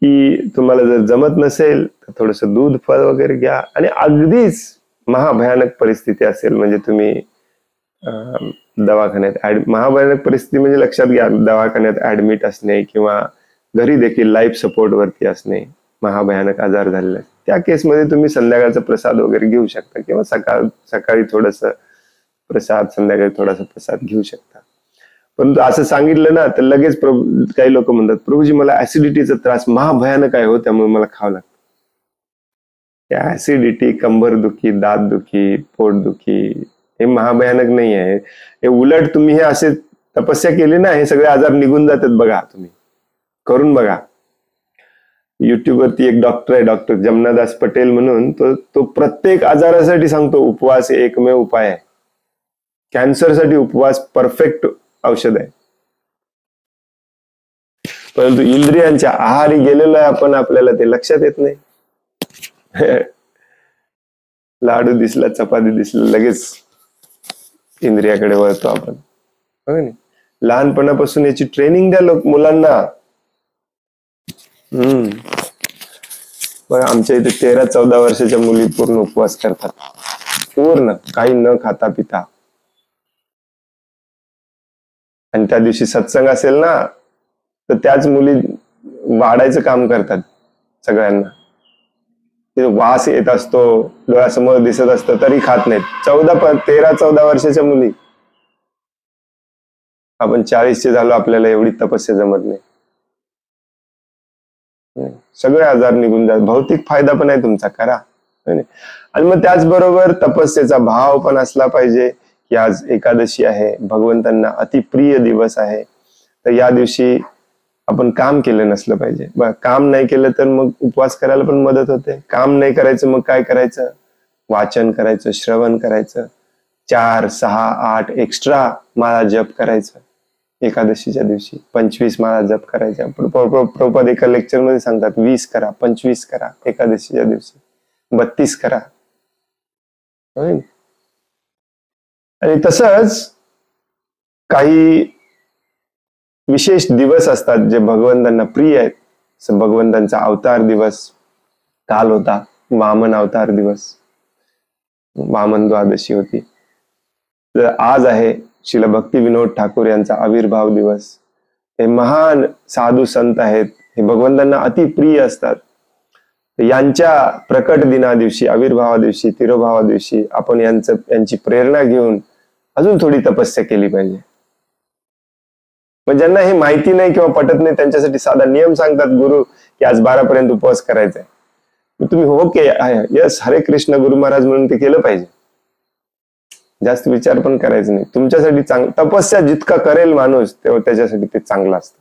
की तुम्हाला जर जमत नसेल तर थोडस दूध, फळ वगैरे घ्या. आणि अगदीच महाभयानक परिस्थिती असेल, म्हणजे तुम्ही दवाखान्यात महाभयानक परिस्थिती म्हणजे लक्षात घ्या, दवाखान्यात ऍडमिट असणे किंवा घरी देखील लाईफ सपोर्ट वरती असणे, महाभयानक आजार झालेला, त्या केसमध्ये तुम्ही संध्याकाळचा प्रसाद वगैरे घेऊ शकता, किंवा सकाळी थोडस प्रसाद, संध्याकाळी थोडासा प्रसाद घेऊ शकता. परंतु असं सांगितलं ना तर लगेच काही लोक म्हणतात, प्रभूजी मला ऍसिडिटीचा त्रास महाभयानक आहे हो, त्यामुळे मला खावं लागतं. ऍसिडिटी, कंबरदुखी, दातदुखी, पोटदुखी हे महाभयानक नाही आहे. हे उलट तुम्ही हे असे तपस्या केली ना, हे सगळे आजार निघून जातात. बघा, तुम्ही करून बघा. युट्यूब वरती एक डॉक्टर आहे, डॉक्टर जमनादास पटेल म्हणून, तो प्रत्येक आजारासाठी सांगतो उपवास हे एकमेव उपाय आहे. कॅन्सरसाठी उपवास परफेक्ट औषध आहे. परंतु इंद्रियांच्या आहारी गेलेलो आहे आपण, आपल्याला ते लक्षात येत नाही. लाडू दिसला, चपाती दिसला, लगेच इंद्रियाकडे वळतो आपण. लहानपणापासून याची ट्रेनिंग द्या मुलांना. बघा, आमच्या इथे 13-14 वर्षाच्या मुली पूर्ण उपवास करतात, पूर्ण काही न खाता पिता. आणि त्या दिवशी सत्संग असेल ना तर त्याच मुली वाढायचं काम करतात सगळ्यांना. वास येत असतो, डोळ्यासमोर दिसत असतं, तरी खात नाहीत. 13-14 वर्षाच्या मुली. आपण 40चे झालो, आपल्याला एवढी तपस्या जमत नाही. सगळे आजार निघून जात. भौतिक फायदा पण आहे तुमचा, करा. आणि मग त्याचबरोबर तपस्येचा भाव पण असला पाहिजे की आज एकादशी आहे, भगवंतांना अतिप्रिय दिवस आहे, तर या दिवशी आपण काम केलं नसलं पाहिजे. काम नाही केलं तर मग उपवास करायला पण मदत होते. काम नाही करायचं, मग काय करायचं, वाचन करायचं, श्रवण करायचं, 4, 6, 8 एक्स्ट्रा माळा जप करायचं. एकादशीच्या दिवशी 25 माळा जप करायच्या. प्रभुपाद एका लेक्चर मध्ये सांगतात 20 करा, 25 करा, एकादशीच्या दिवशी 32 करा. आणि तसंच काही विशेष दिवस असतात जे भगवंतांना प्रिय आहेत, भगवंतांचा अवतार दिवस काल होता, वामन अवतार दिवस, वामन द्वादशी होती. तर आज आहे श्रील भक्ती विनोद ठाकूर यांचा आविर्भाव दिवस. हे महान साधू संत आहेत, हे भगवंतांना अति प्रिय असतात. यांच्या प्रकट दिना दिवशी, आविर्भावा दिवशी, तिरोभावा दिवशी आपण यांची प्रेरणा घेऊन अजून थोडी तपस्या केली पाहिजे. पण ज्यांना हे माहिती नाही किंवा पटत नाही त्यांच्यासाठी साधा नियम सांगतात गुरु की आज 12 पर्यंत उपवास करायचा आहे. तुम्ही ओके यस हरे कृष्ण गुरु महाराज म्हणून ते केलं पाहिजे. जास्त विचार पण करायचं नाही. तुमच्यासाठी तपस्या जितका करेल माणूस तेव्हा त्याच्यासाठी ते चांगलं असतं.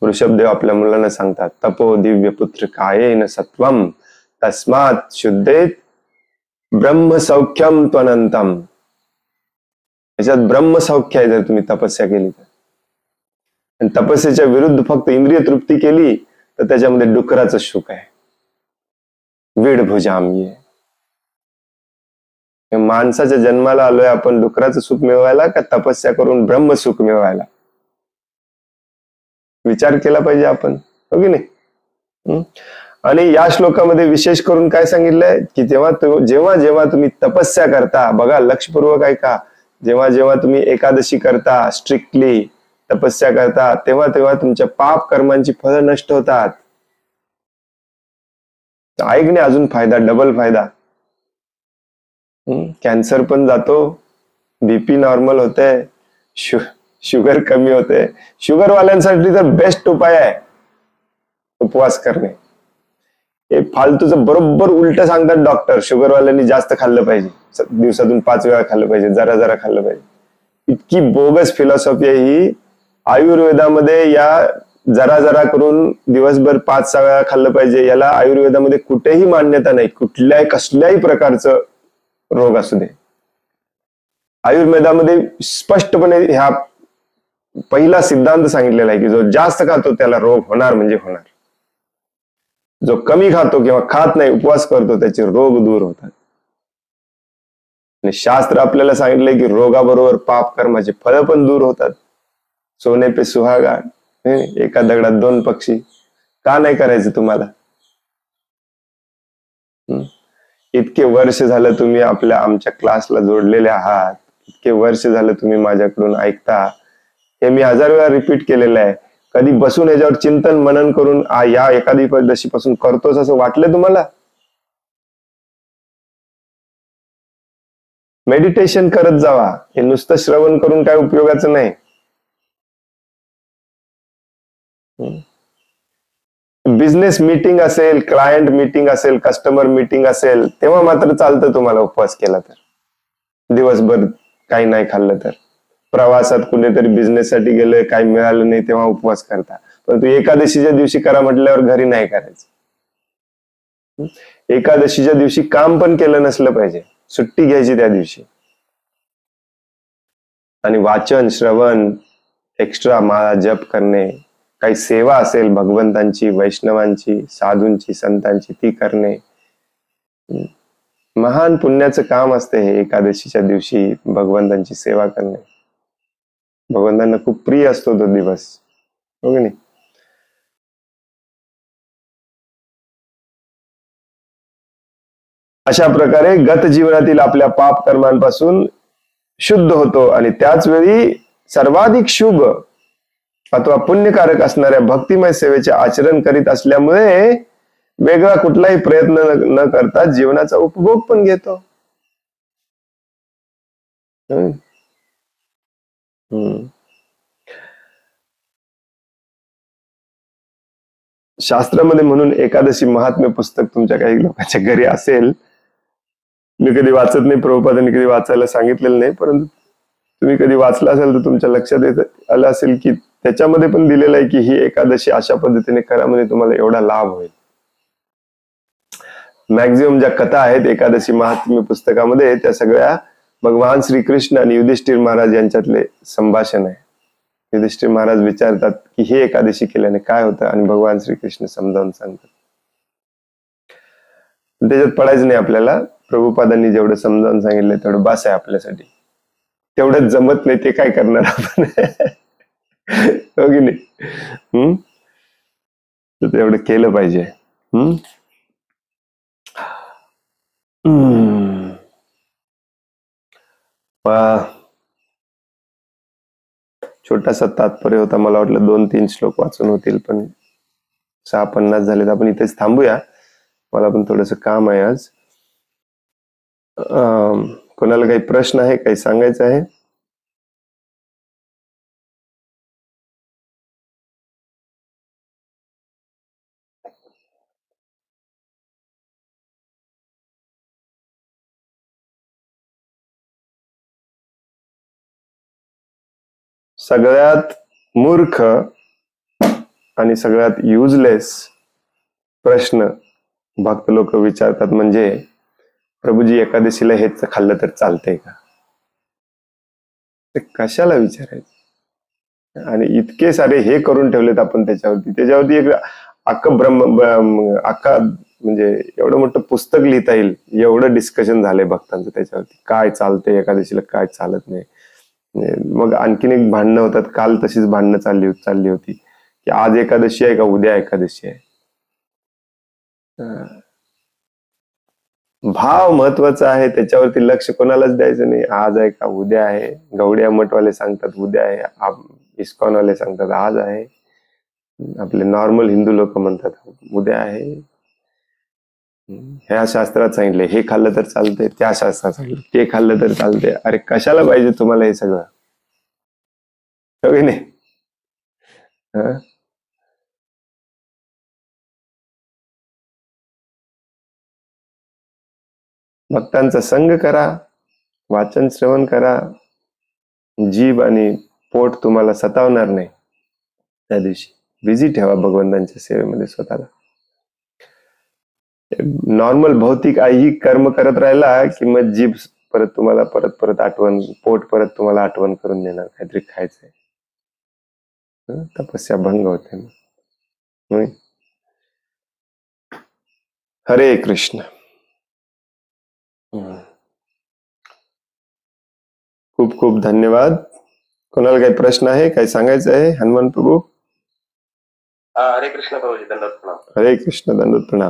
ऋषभदेव आपल्या मुलांना सांगतात, तपो दिव्य पुत्र कायेन सत्वम तस्मात शुद्धेत ब्रह्म सौख्यम त्वनंतम. याच्यात ब्रह्म सौख्य आहे जर तुम्ही तपस्या केली तर. आणि तपस्येच्या विरुद्ध फक्त इंद्रिय तृप्ती केली तर त्याच्यामध्ये डुकराचं सुख आहे. वीड भुजाम ये. माणसाच्या जन्माला आलोय आपण डुकराचं सुख मिळवायला का तपस्या करून ब्रह्म सुख मिळवायला? विचार केला पाहिजे आपण, हो की नाही? आणि या श्लोकामध्ये विशेष करून काय सांगितलंय की जेव्हा जेव्हा तुम्ही तपस्या करता, बघा लक्षपूर्वक ऐका, जेव्हा जेव्हा तुम्ही एकादशी करता, स्ट्रिक्टली तपस्या करता, तेव्हा तेव्हा तुमच्या पाप कर्मांची फळं नष्ट होतात. ऐकणे अजून फायदा, डबल फायदा. कॅन्सर पण जातो, बीपी नॉर्मल होते, शुगर कमी होते. शुगर वाल्यांसाठी तर बेस्ट उपाय आहे उपवास करणे. हे फालतूचं बरोबर उलट सांगतात डॉक्टर. शुगरवाल्यांनी जास्त खाल्लं पाहिजे, दिवसातून 5 वेळा खाल्लं पाहिजे, जरा जरा खाल्लं पाहिजे. इतकी बोगस फिलॉसॉफी आहे ही. आयुर्वेदामध्ये या जरा जरा करून दिवसभर 5-6 वेळा खाल्लं पाहिजे याला आयुर्वेदामध्ये कुठेही मान्यता नाही. कसल्याही प्रकारचं रोग असू दे, आयुर्वेदामध्ये स्पष्टपणे ह्या पहिला सिद्धांत सांगितलेला आहे की जो जास्त खातो त्याला रोग होणार म्हणजे होणार. जो कमी खातो किंवा खात नाही, उपवास करतो, त्याचे रोग दूर होतात. आणि शास्त्र आपल्याला सांगितलंय की रोगाबरोबर पाप कर्माचे फळं पण दूर होतात. सोने पे सुहागा, एका दगडात 2 पक्षी. का नाही करायचं तुम्हाला? इतके वर्ष झालं तुम्ही आमच्या क्लासला जोडलेले आहात, इतके वर्ष झालं तुम्ही माझ्याकडून ऐकता. हे मी 1000 वेळा रिपीट केलेलं आहे. कधी बसून याच्यावर चिंतन मनन करून या एकादशी पासून करतोच असं वाटलं तुम्हाला? मेडिटेशन करत जावा. हे नुसतं श्रवण करून काय उपयोगाचं नाही. बिझनेस मीटिंग असेल, क्लायंट मीटिंग असेल, कस्टमर मीटिंग असेल, तेव्हा मात्र चालतं तुम्हाला उपवास केला तर. दिवसभर काही नाही खाल्लं तर. प्रवासात कुठेतरी बिझनेस साठी गेलं, काही मिळालं नाही तेव्हा उपवास करता. परंतु एकादशीच्या दिवशी करा म्हटल्यावर घरी नाही करायचं. एकादशीच्या दिवशी काम पण केलं नसलं पाहिजे, सुट्टी घ्यायची त्या दिवशी. आणि वाचन, श्रवण, एक्स्ट्रा माळा जप करणे, काही सेवा असेल भगवंतांची, वैष्णवांची, साधूंची, संतांची, ती करणे. महान पुण्याचं काम असते हे एकादशीच्या दिवशी भगवंतांची सेवा करणे. भगवंतांना खूप प्रिय असतो तो दिवस, हो की नाही? अशा प्रकारे गत जीवनातील आपल्या पाप कर्मांपासून शुद्ध होतो आणि त्याच वेळी सर्वाधिक शुभ अथवा पुण्यकारक असणाऱ्या भक्तिमय सेवेचे आचरण करीत असल्यामुळे वेगळा कुठलाही प्रयत्न न करता जीवनाचा उपभोग पण घेतो. शास्त्रामध्ये म्हणून एकादशी महात्म्य पुस्तक तुमच्या काही लोकांच्या घरी असेल. मी कधी वाचत नाही, प्रभुपादांनी कधी वाचायला सांगितलेलं नाही, परंतु तुम्ही कधी वाचलं असेल तर तुमच्या लक्षात आलं असेल की त्याच्यामध्ये पण दिलेलं आहे की ही एकादशी अशा पद्धतीने करा म्हणजे तुम्हाला एवढा लाभ होईल. मॅक्झिमम ज्या कथा आहेत एकादशी महात्म्य पुस्तकामध्ये त्या सगळ्या भगवान श्रीकृष्ण आणि युधिष्ठिर महाराज यांच्यातले संभाषण आहे. युधिष्ठिर महाराज विचारतात की ही एकादशी केल्याने काय होतं आणि भगवान श्रीकृष्ण समजावून सांगतात. त्याच्यात पडायचं नाही आपल्याला. प्रभुपादांनी जेवढं समजावून सांगितलं तेवढं बास आहे आपल्यासाठी. तेवढंच जमत नाही ते काय करणार आपण, हो की नाही? तर तेवढं केलं पाहिजे. हम्म छोटासा तात्पर्य होता. मला वाटलं 2-3 श्लोक वाचून होतील, पण 6:50 झालेत. आपण इथेच थांबूया. मला पण थोडस काम आहे आज. कोणाला काही प्रश्न आहे, काही सांगायचं आहे? सगळ्यात मूर्ख आणि सगळ्यात युजलेस प्रश्न भक्त लोक विचारतात म्हणजे, प्रभूजी एकादशीला हेच खाल्लं तर चालतंय का? ते कशाला विचारायचं? आणि इतके सारे हे करून ठेवलेत आपण त्याच्यावरती एक अख्खं अख्खा म्हणजे एवढं मोठं पुस्तक लिहिता येईल एवढं डिस्कशन झालंय भक्तांचं त्याच्यावरती. काय चालतंय एकादशीला, काय चालत नाही. मग आणखीन एक भांडणं होतात. काल तशीच भांडणं चालली होती की आज एकादशी आहे का उद्या एकादशी आहे. भाव महत्वाचा आहे, त्याच्यावरती लक्ष कोणालाच द्यायचं नाही. आज आहे का उद्या आहे. गवड्या मठवाले सांगतात उद्या आहे, इस्कॉनवाले सांगतात आज आहे, आपले नॉर्मल हिंदू लोक म्हणतात उद्या आहे. ह्या शास्त्रात सांगितले हे खाल्लं तर चालतंय, त्या शास्त्रात सांगितलं ते खाल्लं तर चालतंय. अरे कशाला पाहिजे तुम्हाला हे सगळं? हो की नाही? भक्तांचा संग करा, वाचन श्रवण करा, जीभ आणि पोट तुम्हाला सतावणार नाही. त्या दिवशी बिझी ठेवा भगवंतांच्या सेवेमध्ये स्वतःला. नॉर्मल भौतिक आई कर्म करत राहिला कि मग जीभ परत तुम्हाला परत आठवण, पोट परत तुम्हाला आठवण करून देणार काहीतरी खायचंय. तपस्या भंग होते. हरे कृष्ण. खूप खूप धन्यवाद. कोणाला काही प्रश्न आहे, काही सांगायचं आहे? हनुमान प्रभू. हरे कृष्ण प्रभूजी, दंडवत प्रणाम. हरे कृष्ण, दंडवत प्रणाम.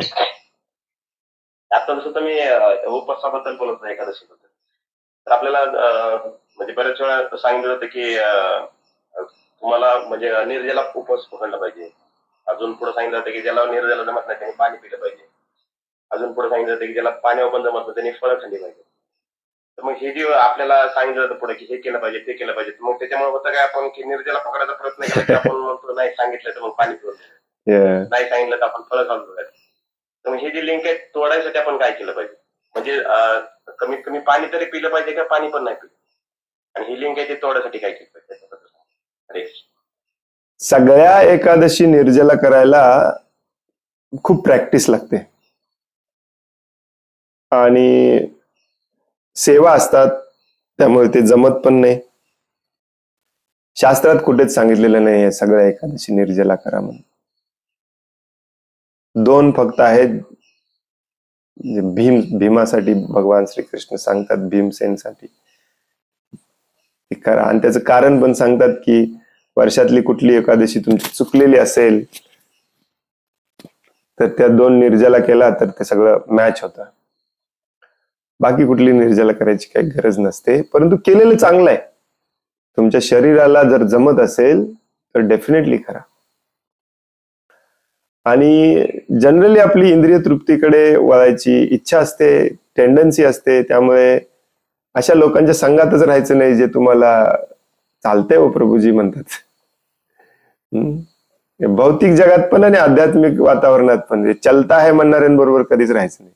आता जसं तुम्ही उपवासाबद्दल बोलत नाही, एकादशीबद्दल, तर आपल्याला म्हणजे बऱ्याच वेळा सांगितलं होतं की तुम्हाला म्हणजे निर्जला उपवास पकडला पाहिजे. अजून पुढे सांगितलं होतं की ज्याला निर्जला जमत नाही त्यांनी पाणी पिलं पाहिजे. अजून पुढे सांगितलं होतं की ज्याला पाण्यावर पण जमत नाही त्यांनी फळं खाल्ली पाहिजे. तर मग हे जे आपल्याला सांगितलं होतं पुढे की हे केलं पाहिजे ते केलं पाहिजे, मग त्याच्यामुळे होतं काय आपण की निर्जला पकडायचा प्रयत्न केला की आपण म्हणतो नाही सांगितलं तर मग पाणी पिऊन, नाही सांगितलं तर आपण फळं खाऊन बघायचं. तर मग हे जे लिंक आहे तोडायसाठी आपण काय केलं पाहिजे? म्हणजे कमीत कमी पाणी तरी पिलं पाहिजे का पाणी पण नाही पिलं, आणि ही लिंक आहे ते तोडायसाठी काय केलं पाहिजे? सगळ्या एकादशी निर्जला करायला खूप प्रॅक्टिस लागते आणि सेवा असतात, त्यामुळे ते जमत पण नाही. शास्त्रात कुठेच सांगितलेलं नाही सगळ्या एकादशी निर्जला करा म्हणून. 2 फक्त आहेत. भीमासाठी भगवान श्रीकृष्ण सांगतात, भीमसेनसाठी करा. आणि त्याचं कारण पण सांगतात की वर्षातली कुठली एकादशी तुमची चुकलेली असेल तर त्या 2 निर्जला केला तर ते सगळं मॅच होतं. बाकी कुठली निर्जला करायची काही गरज नसते, परंतु केलेलं चांगलं आहे. तुमच्या शरीराला जर जमत असेल तर डेफिनेटली करा. आणि जनरली आपली इंद्रिय तृप्तीकडे वळायची इच्छा असते, टेंडन्सी असते. त्यामुळे अशा लोकांच्या संघातच राहायचं नाही जे तुम्हाला चालतंय हो प्रभूजी म्हणतात. भौतिक जगात पण आणि आध्यात्मिक वातावरणात पण चलता आहे म्हणणाऱ्यांबरोबर कधीच राहायचं नाही.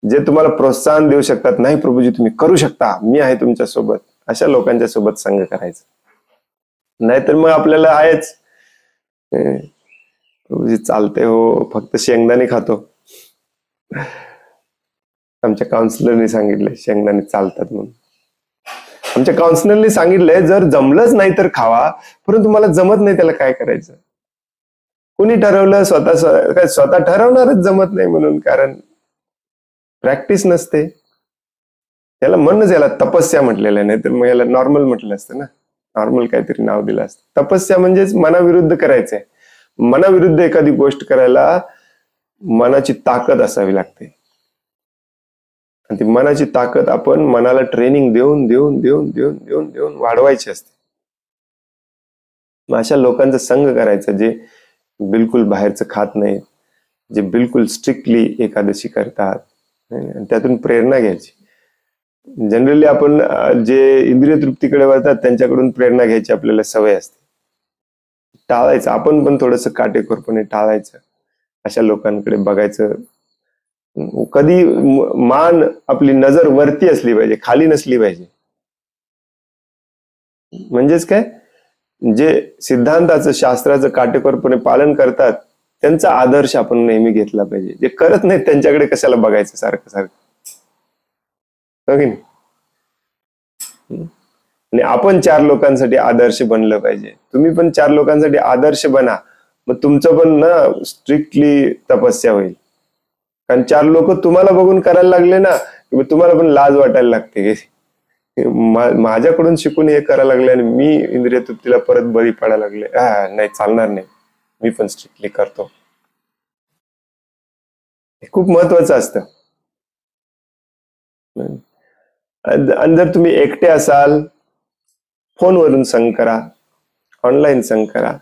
जे तुम्हाला प्रोत्साहन देऊ शकतात, नाही प्रभूजी तुम्ही करू शकता, मी आहे तुमच्या सोबत, अशा लोकांच्या सोबत संघ करायचा. नाहीतर मग आपल्याला आहेच प्रभूजी चालते हो, फक्त शेंगदाणे खातो. आमच्या काउन्सिलरने सांगितलंय शेंगदाणे चालतात म्हणून. आमच्या काउन्सिलरने सांगितलंय जर जमलंच नाही तर खावा, परंतु मला जमत नाही त्याला काय करायचं? कुणी ठरवलं? स्वतः ठरवणारच जमत नाही म्हणून, कारण प्रॅक्टिस नसते. याला म्हणूनच याला तपस्या म्हटलेलं नाही, तर मग याला नॉर्मल म्हटलं असतं ना. नॉर्मल काहीतरी नाव दिलं असतं. तपस्या म्हणजेच मनाविरुद्ध करायचंय. मनाविरुद्ध एखादी गोष्ट करायला मनाची ताकद असावी लागते. आणि ती मनाची ताकद आपण मनाला ट्रेनिंग देऊन देऊन देऊन देऊन देऊन देऊन वाढवायची असते. मग अशा लोकांचा संग करायचा जे बिलकुल बाहेरचं खात नाहीत, जे बिलकुल स्ट्रिक्टली एकादशी करतात, आणि त्यातून प्रेरणा घ्यायची. जनरली आपण जे इंद्रिय तृप्तीकडे वळतात त्यांच्याकडून प्रेरणा घ्यायची आपल्याला सवय असते. टाळायचं, आपण पण थोडस काटेकोरपणे टाळायचं, अशा लोकांकडे बघायचं. कधी मान आपली नजर वरती असली पाहिजे, खाली नसली पाहिजे. म्हणजेच काय, जे सिद्धांताचं शास्त्राचं काटेकोरपणे पालन करतात त्यांचा आदर्श आपण नेहमी घेतला पाहिजे. जे करत नाहीत त्यांच्याकडे कशाला बघायचं सारखं सारखं, हो की नाही? आणि आपण 4 लोकांसाठी आदर्श बनलं पाहिजे. तुम्ही पण 4 लोकांसाठी आदर्श बना. मग तुमचं पण ना स्ट्रिक्टली तपस्या होईल. कारण 4 लोक तुम्हाला बघून करायला लागले ना, मग तुम्हाला पण लाज वाटायला लागते की माझ्याकडून शिकून हे करायला लागले आणि मी इंद्रिय तृप्तीला परत बळी पडायला लागले. नाही, चालणार नाही, मी पण स्ट्रिक्टली करतो. हे खूप महत्वाचं असतं. आणि जर तुम्ही एकटे असाल, फोनवरून संग करा, ऑनलाईन संग करा,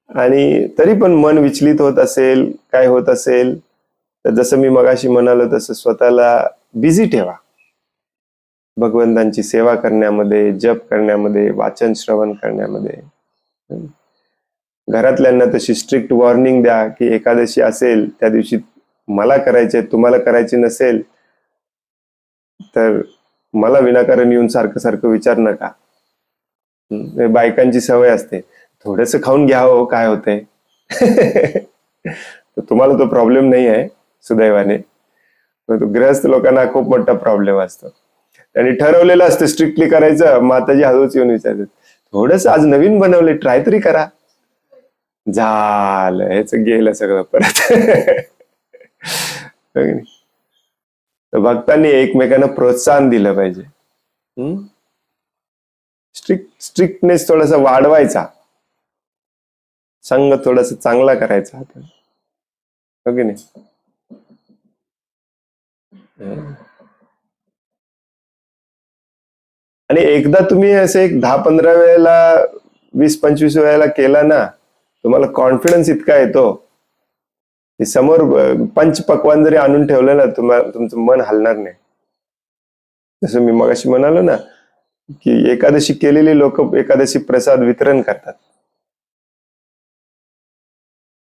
आणि तरी पण मन विचलित होत असेल, काय होत असेल, तर जसं मी मगाशी म्हणालो तसं स्वतःला बिझी ठेवा. भगवंतांची सेवा करण्यामध्ये, जप करण्यामध्ये, वाचन श्रवण करण्यामध्ये. घरातल्यांना तशी स्ट्रिक्ट वॉर्निंग द्या की एकादशी असेल त्या दिवशी मला करायचे, तुम्हाला करायची नसेल तर मला विनाकारण येऊन सारखं सारखं विचार नका. बायकांची सवय असते, थोडस खाऊन घ्या हो, काय होतंय. तुम्हाला तो प्रॉब्लेम नाही आहे सुदैवाने, तो गृहस्थ लोकांना खूप मोठा प्रॉब्लेम असतो. त्यांनी ठरवलेलं असतं स्ट्रिक्टली करायचं, माताजी हळूच येऊन विचारतात, थोडस आज नवीन बनवले, ट्राय तरी करा. झालं, ह्याच गेलं सगळं परत. भक्तांनी एकमेकांना प्रोत्साहन दिलं पाहिजे. स्ट्रिक्टनेस थोडासा वाढवायचा, संघ थोडासा चांगला करायचा आपण, हो की नाही? आणि एकदा तुम्ही असे एक 10-15 वेळेला, 20-25 वेळेला केला ना, तुम्हाला कॉन्फिडन्स इतका येतो की समोर पंचपक्वान जरी आणून ठेवलं ना, तुमचं मन हलणार नाही. जसं मी मगाशी म्हणालो ना की एकादशी केलेली लोक एकादशी प्रसाद वितरण करतात,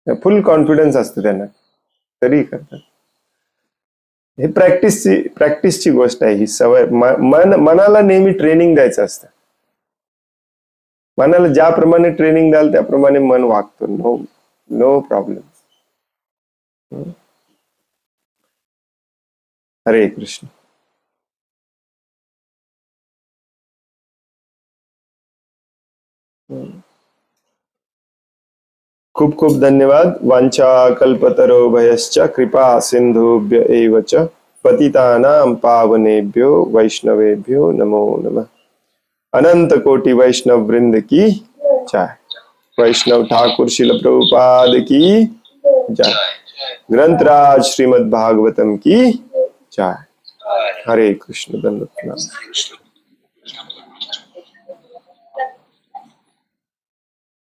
फुल कॉन्फिडन्स असतो त्यांना, तरी करतात. हे प्रॅक्टिसची गोष्ट आहे. ही सवय मनाला नेहमी ट्रेनिंग द्यायचं असतं. मनाला ज्याप्रमाणे ट्रेनिंग द्याल त्याप्रमाणे मन वागतो. No problem. हरे कृष्ण. खूप खूप धन्यवाद. वांछा कल्पतरो भयश्च कृपा सिंधुभ्य एव च पतितानां पावनेभ्यो वैष्णवेभ्यो नमो नमः. अनंत कोटि वैष्णव वृंद की जय. वैष्णव ठाकुर शिल प्रभुपाद की जय. ग्रंथराज श्रीमद् भागवतम की जय. हरे कृष्ण. दंडवत प्रणाम.